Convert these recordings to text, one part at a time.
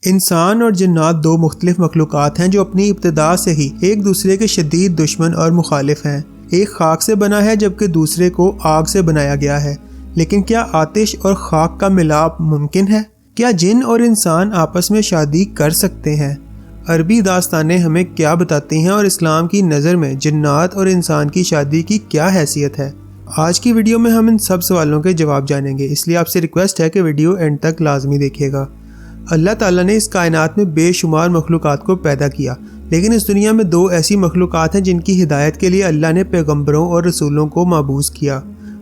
انسان اور جنات دو مختلف مخلوقات ہیں جو اپنی ابتدا سے ہی ایک دوسرے کے شدید دشمن اور مخالف ہیں۔ ایک خاک سے بنا ہے جبکہ دوسرے کو آگ سے بنایا گیا ہے۔ لیکن کیا آتش اور خاک کا ملاپ ممکن ہے؟ کیا جن اور انسان آپس میں شادی کر سکتے ہیں؟ عربی داستانیں ہمیں کیا بتاتی ہیں اور اسلام کی نظر میں جنات اور انسان کی شادی کی کیا حیثیت ہے؟ آج کی ویڈیو میں ہم ان سب سوالوں کے جواب جانیں گے، اس لیے آپ سے ریکویسٹ ہے کہ ویڈیو اینڈ تک لازمی دیکھیے گا۔ اللہ تعالیٰ نے اس کائنات میں بے شمار مخلوقات کو پیدا کیا، لیکن اس دنیا میں دو ایسی مخلوقات ہیں جن کی ہدایت کے لیے اللہ نے پیغمبروں اور رسولوں کو مبعوث کیا۔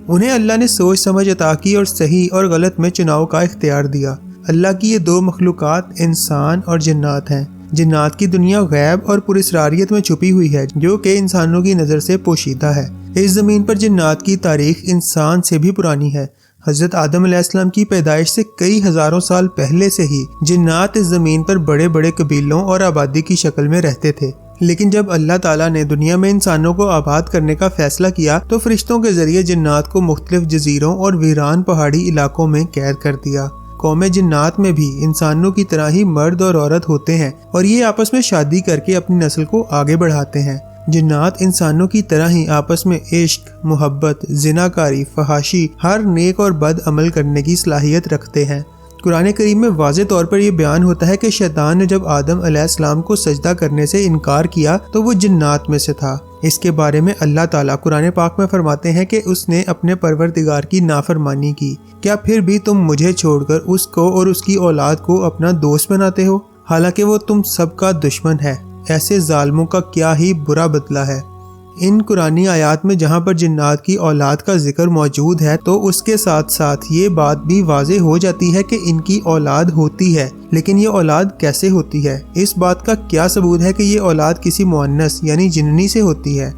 انہیں اللہ نے سوچ سمجھ عطا کی اور صحیح اور غلط میں چناؤ کا اختیار دیا۔ اللہ کی یہ دو مخلوقات انسان اور جنات ہیں۔ جنات کی دنیا غیب اور پراسراریت میں چھپی ہوئی ہے جو کہ انسانوں کی نظر سے پوشیدہ ہے۔ اس زمین پر جنات کی تاریخ انسان سے بھی پرانی ہے۔ حضرت آدم علیہ السلام کی پیدائش سے کئی ہزاروں سال پہلے سے ہی جنات اس زمین پر بڑے بڑے قبیلوں اور آبادی کی شکل میں رہتے تھے۔ لیکن جب اللہ تعالیٰ نے دنیا میں انسانوں کو آباد کرنے کا فیصلہ کیا تو فرشتوں کے ذریعے جنات کو مختلف جزیروں اور ویران پہاڑی علاقوں میں قید کر دیا۔ قوم جنات میں بھی انسانوں کی طرح ہی مرد اور عورت ہوتے ہیں اور یہ آپس میں شادی کر کے اپنی نسل کو آگے بڑھاتے ہیں۔ جنات انسانوں کی طرح ہی آپس میں عشق، محبت، زناکاری، فحاشی، ہر نیک اور بد عمل کرنے کی صلاحیت رکھتے ہیں۔ قرآن کریم میں واضح طور پر یہ بیان ہوتا ہے کہ شیطان نے جب آدم علیہ السلام کو سجدہ کرنے سے انکار کیا تو وہ جنات میں سے تھا۔ اس کے بارے میں اللہ تعالیٰ قرآن پاک میں فرماتے ہیں کہ اس نے اپنے پروردگار کی نافرمانی کی۔ کیا پھر بھی تم مجھے چھوڑ کر اس کو اور اس کی اولاد کو اپنا دوست بناتے ہو، حالانکہ وہ تم سب کا دشمن ہے؟ ایسے ظالموں کا کیا ہی برا بدلہ ہے۔ ان قرآنی آیات میں جہاں پر جنات کی اولاد کا ذکر موجود ہے تو اس کے ساتھ ساتھ یہ بات بھی واضح ہو جاتی ہے کہ ان کی اولاد ہوتی ہے، لیکن یہ اولاد کیسے ہوتی ہے؟ اس بات کا کیا ثبوت ہے کہ یہ اولاد کسی مؤنث یعنی جننی سے ہوتی ہے؟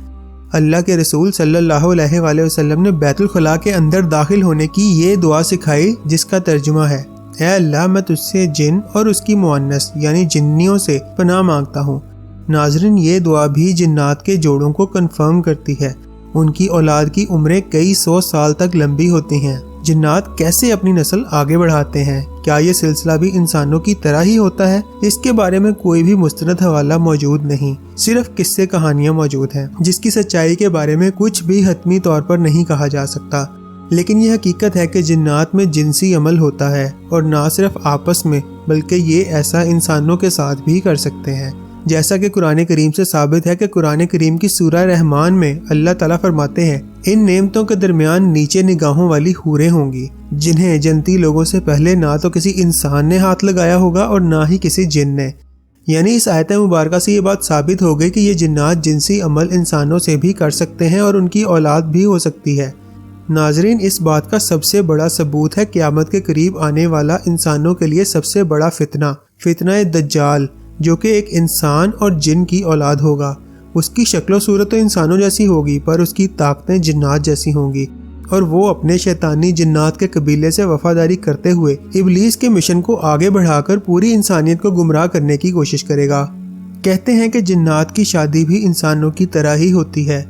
اللہ کے رسول صلی اللہ علیہ وآلہ وسلم نے بیت الخلاء کے اندر داخل ہونے کی یہ دعا سکھائی جس کا ترجمہ ہے: اے اللہ، میں تجھ سے جن اور اس کی مؤنث یعنی جنیوں سے پناہ مانگتا ہوں۔ ناظرین، یہ دعا بھی جنات کے جوڑوں کو کنفرم کرتی ہے۔ ان کی اولاد کی عمریں کئی سو سال تک لمبی ہوتی ہیں۔ جنات کیسے اپنی نسل آگے بڑھاتے ہیں؟ کیا یہ سلسلہ بھی انسانوں کی طرح ہی ہوتا ہے؟ اس کے بارے میں کوئی بھی مستند حوالہ موجود نہیں، صرف قصے کہانیاں موجود ہیں جس کی سچائی کے بارے میں کچھ بھی حتمی طور پر نہیں کہا جا سکتا۔ لیکن یہ حقیقت ہے کہ جنات میں جنسی عمل ہوتا ہے، اور نہ صرف آپس میں بلکہ یہ ایسا انسانوں کے ساتھ بھی کر سکتے ہیں، جیسا کہ قرآن کریم سے ثابت ہے کہ قرآن کریم کی سورہ رحمان میں اللہ تعالیٰ فرماتے ہیں: ان نعمتوں کے درمیان نیچے نگاہوں والی حوریں ہوں گی جنہیں جنتی لوگوں سے پہلے نہ تو کسی انسان نے ہاتھ لگایا ہوگا اور نہ ہی کسی جن نے۔ یعنی اس آیت مبارکہ سے یہ بات ثابت ہو گئی کہ یہ جنات جنسی عمل انسانوں سے بھی کر سکتے ہیں اور ان کی اولاد بھی ہو سکتی ہے۔ ناظرین، اس بات کا سب سے بڑا ثبوت ہے قیامت کے قریب آنے والا انسانوں کے لیے سب سے بڑا فتنہ دجال، جو کہ ایک انسان اور جن کی اولاد ہوگا۔ اس کی شکل و صورت تو انسانوں جیسی ہوگی پر اس کی طاقتیں جنات جیسی ہوں گی، اور وہ اپنے شیطانی جنات کے قبیلے سے وفاداری کرتے ہوئے ابلیس کے مشن کو آگے بڑھا کر پوری انسانیت کو گمراہ کرنے کی کوشش کرے گا۔ کہتے ہیں کہ جنات کی شادی بھی انسانوں کی طرح ہی ہوتی ہے۔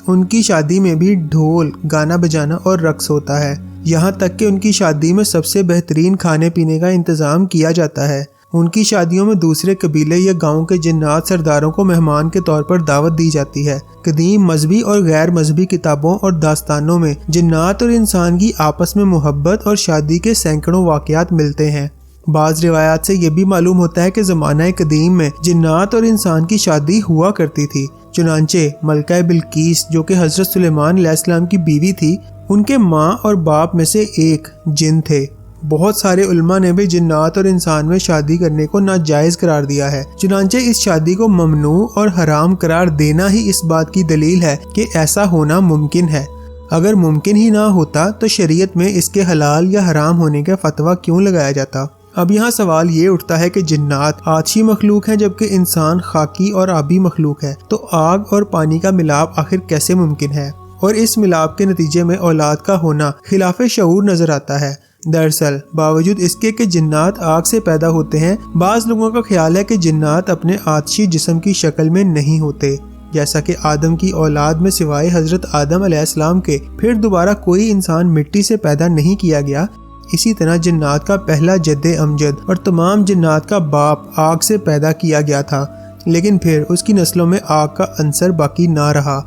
ان کی شادی میں بھی ڈھول، گانا بجانا اور رقص ہوتا ہے، یہاں تک کہ ان کی شادی میں سب سے بہترین کھانے پینے کا انتظام کیا جاتا ہے۔ ان کی شادیوں میں دوسرے قبیلے یا گاؤں کے جنات سرداروں کو مہمان کے طور پر دعوت دی جاتی ہے۔ قدیم مذہبی اور غیر مذہبی کتابوں اور داستانوں میں جنات اور انسان کی آپس میں محبت اور شادی کے سینکڑوں واقعات ملتے ہیں۔ بعض روایات سے یہ بھی معلوم ہوتا ہے کہ زمانہ قدیم میں جنات اور انسان کی شادی ہوا کرتی تھی۔ چنانچہ ملکہ بلقیس، جو کہ حضرت سلیمان علیہ السلام کی بیوی تھی، ان کے ماں اور باپ میں سے ایک جن تھے۔ بہت سارے علماء نے بھی جنات اور انسان میں شادی کرنے کو ناجائز قرار دیا ہے، چنانچہ اس شادی کو ممنوع اور حرام قرار دینا ہی اس بات کی دلیل ہے کہ ایسا ہونا ممکن ہے۔ اگر ممکن ہی نہ ہوتا تو شریعت میں اس کے حلال یا حرام ہونے کا فتویٰ کیوں لگایا جاتا؟ اب یہاں سوال یہ اٹھتا ہے کہ جنات آتشی مخلوق ہیں جبکہ انسان خاکی اور آبی مخلوق ہے، تو آگ اور پانی کا ملاپ آخر کیسے ممکن ہے؟ اور اس ملاپ کے نتیجے میں اولاد کا ہونا خلاف شعور نظر آتا ہے۔ دراصل باوجود اس کے کہ جنات آگ سے پیدا ہوتے ہیں، بعض لوگوں کا خیال ہے کہ جنات اپنے آتشی جسم کی شکل میں نہیں ہوتے، جیسا کہ آدم کی اولاد میں سوائے حضرت آدم علیہ السلام کے پھر دوبارہ کوئی انسان مٹی سے پیدا نہیں کیا گیا، اسی طرح جنات کا پہلا جد امجد اور تمام جنات کا باپ آگ سے پیدا کیا گیا تھا، لیکن پھر اس کی نسلوں میں آگ کا عنصر باقی نہ رہا،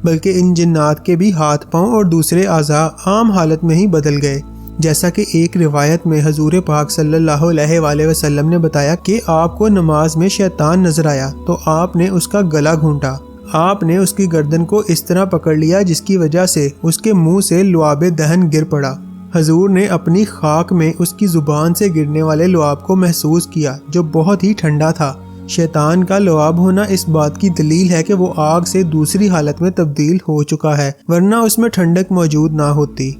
بلکہ ان جنات کے بھی ہاتھ پاؤں اور دوسرے اعضاء عام حالت میں ہی بدل گئے۔ جیسا کہ ایک روایت میں حضور پاک صلی اللہ علیہ وآلہ وسلم نے بتایا کہ آپ کو نماز میں شیطان نظر آیا تو آپ نے اس کا گلا گھونٹا، آپ نے اس کی گردن کو اس طرح پکڑ لیا جس کی وجہ سے اس کے منہ سے لعاب دہن گر پڑا۔ حضور نے اپنی خاک میں اس کی زبان سے گرنے والے لعاب کو محسوس کیا جو بہت ہی ٹھنڈا تھا۔ شیطان کا لعاب ہونا اس بات کی دلیل ہے کہ وہ آگ سے دوسری حالت میں تبدیل ہو چکا ہے، ورنہ اس میں ٹھنڈک موجود نہ ہوتی۔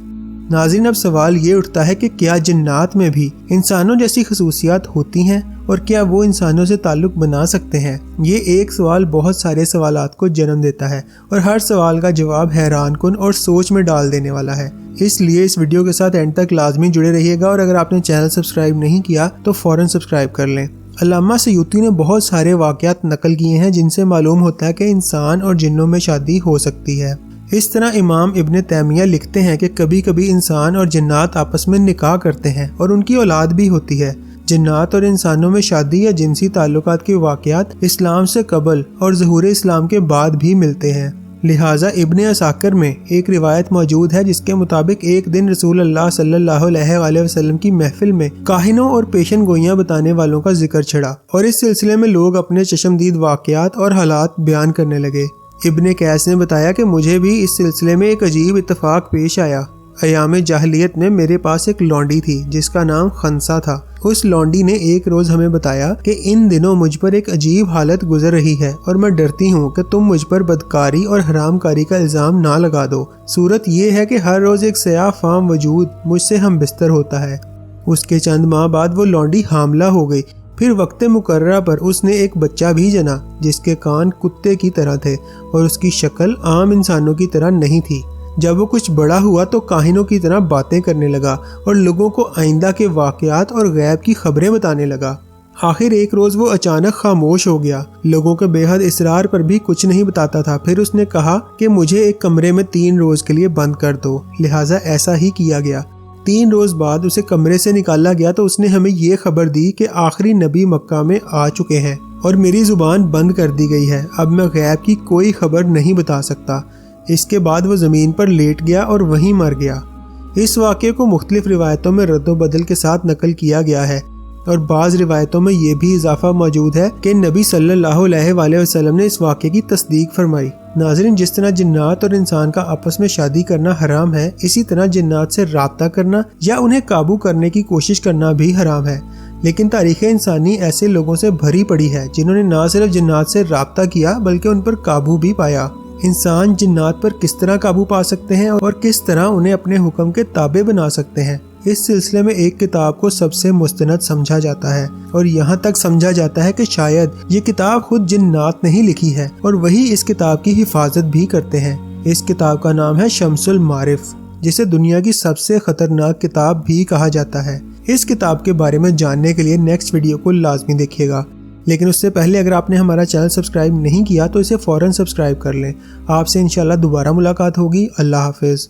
ناظرین، اب سوال یہ اٹھتا ہے کہ کیا جنات میں بھی انسانوں جیسی خصوصیات ہوتی ہیں اور کیا وہ انسانوں سے تعلق بنا سکتے ہیں؟ یہ ایک سوال بہت سارے سوالات کو جنم دیتا ہے اور ہر سوال کا جواب حیران کن اور سوچ میں ڈال دینے والا ہے۔ اس لیے اس ویڈیو کے ساتھ اینڈ تک لازمی جڑے رہیے گا، اور اگر آپ نے چینل سبسکرائب نہیں کیا تو فوراً سبسکرائب کر لیں۔ علامہ سیوطی نے بہت سارے واقعات نقل کیے ہیں جن سے معلوم ہوتا ہے کہ انسان اور جنوں میں شادی ہو سکتی ہے۔ اس طرح امام ابن تیمیہ لکھتے ہیں کہ کبھی کبھی انسان اور جنات آپس میں نکاح کرتے ہیں اور ان کی اولاد بھی ہوتی ہے۔ جنات اور انسانوں میں شادی یا جنسی تعلقات کے واقعات اسلام سے قبل اور ظہور اسلام کے بعد بھی ملتے ہیں۔ لہٰذا ابن عساکر میں ایک روایت موجود ہے جس کے مطابق ایک دن رسول اللہ صلی اللہ علیہ وآلہ وسلم کی محفل میں کاہنوں اور پیشن گوئیاں بتانے والوں کا ذکر چھڑا، اور اس سلسلے میں لوگ اپنے چشمدید واقعات اور حالات بیان کرنے لگے۔ ابن قیس نے بتایا کہ مجھے بھی اس سلسلے میں ایک عجیب اتفاق پیش آیا۔ ایام جاہلیت میں میرے پاس ایک لونڈی تھی جس کا نام خنسا تھا۔ اس لونڈی نے ایک روز ہمیں بتایا کہ ان دنوں مجھ پر ایک عجیب حالت گزر رہی ہے اور میں ڈرتی ہوں کہ تم مجھ پر بدکاری اور حرام کاری کا الزام نہ لگا دو۔ صورت یہ ہے کہ ہر روز ایک سیاہ فام وجود مجھ سے ہم بستر ہوتا ہے۔ اس کے چند ماہ بعد وہ لونڈی حاملہ ہو گئی، پھر وقت مقررہ پر اس نے ایک بچہ بھی جنا جس کے کان کتے کی طرح تھے اور اس کی شکل عام انسانوں کی طرح نہیں تھی۔ جب وہ کچھ بڑا ہوا تو کاہنوں کی طرح باتیں کرنے لگا اور لوگوں کو آئندہ کے واقعات اور غیب کی خبریں بتانے لگا۔ آخر ایک روز وہ اچانک خاموش ہو گیا، لوگوں کے بے حد اصرار پر بھی کچھ نہیں بتاتا تھا۔ پھر اس نے کہا کہ مجھے ایک کمرے میں 3 روز کے لیے بند کر دو، لہٰذا ایسا ہی کیا گیا۔ 3 روز بعد اسے کمرے سے نکالا گیا تو اس نے ہمیں یہ خبر دی کہ آخری نبی مکہ میں آ چکے ہیں اور میری زبان بند کر دی گئی ہے، اب میں غیب کی کوئی خبر نہیں بتا سکتا۔ اس کے بعد وہ زمین پر لیٹ گیا اور وہیں مر گیا۔ اس واقعے کو مختلف روایتوں میں رد و بدل کے ساتھ نقل کیا گیا ہے، اور بعض روایتوں میں یہ بھی اضافہ موجود ہے کہ نبی صلی اللہ علیہ وآلہ وسلم نے اس واقعے کی تصدیق فرمائی۔ ناظرین، جس طرح جنات اور انسان کا آپس میں شادی کرنا حرام ہے، اسی طرح جنات سے رابطہ کرنا یا انہیں قابو کرنے کی کوشش کرنا بھی حرام ہے۔ لیکن تاریخ انسانی ایسے لوگوں سے بھری پڑی ہے جنہوں نے نہ صرف جنات سے رابطہ کیا بلکہ ان پر قابو بھی پایا۔ انسان جنات پر کس طرح قابو پا سکتے ہیں اور کس طرح انہیں اپنے حکم کے تابع بنا سکتے ہیں، اس سلسلے میں ایک کتاب کو سب سے مستند سمجھا جاتا ہے، اور یہاں تک سمجھا جاتا ہے کہ شاید یہ کتاب خود جنات نے ہی لکھی ہے اور وہی اس کتاب کی حفاظت بھی کرتے ہیں۔ اس کتاب کا نام ہے شمس المعارف، جسے دنیا کی سب سے خطرناک کتاب بھی کہا جاتا ہے۔ اس کتاب کے بارے میں جاننے کے لیے نیکسٹ ویڈیو کو لازمی دیکھیے گا، لیکن اس سے پہلے اگر آپ نے ہمارا چینل سبسکرائب نہیں کیا تو اسے فوراً سبسکرائب کر لیں۔ آپ سے انشاءاللہ دوبارہ ملاقات ہوگی۔ اللہ حافظ۔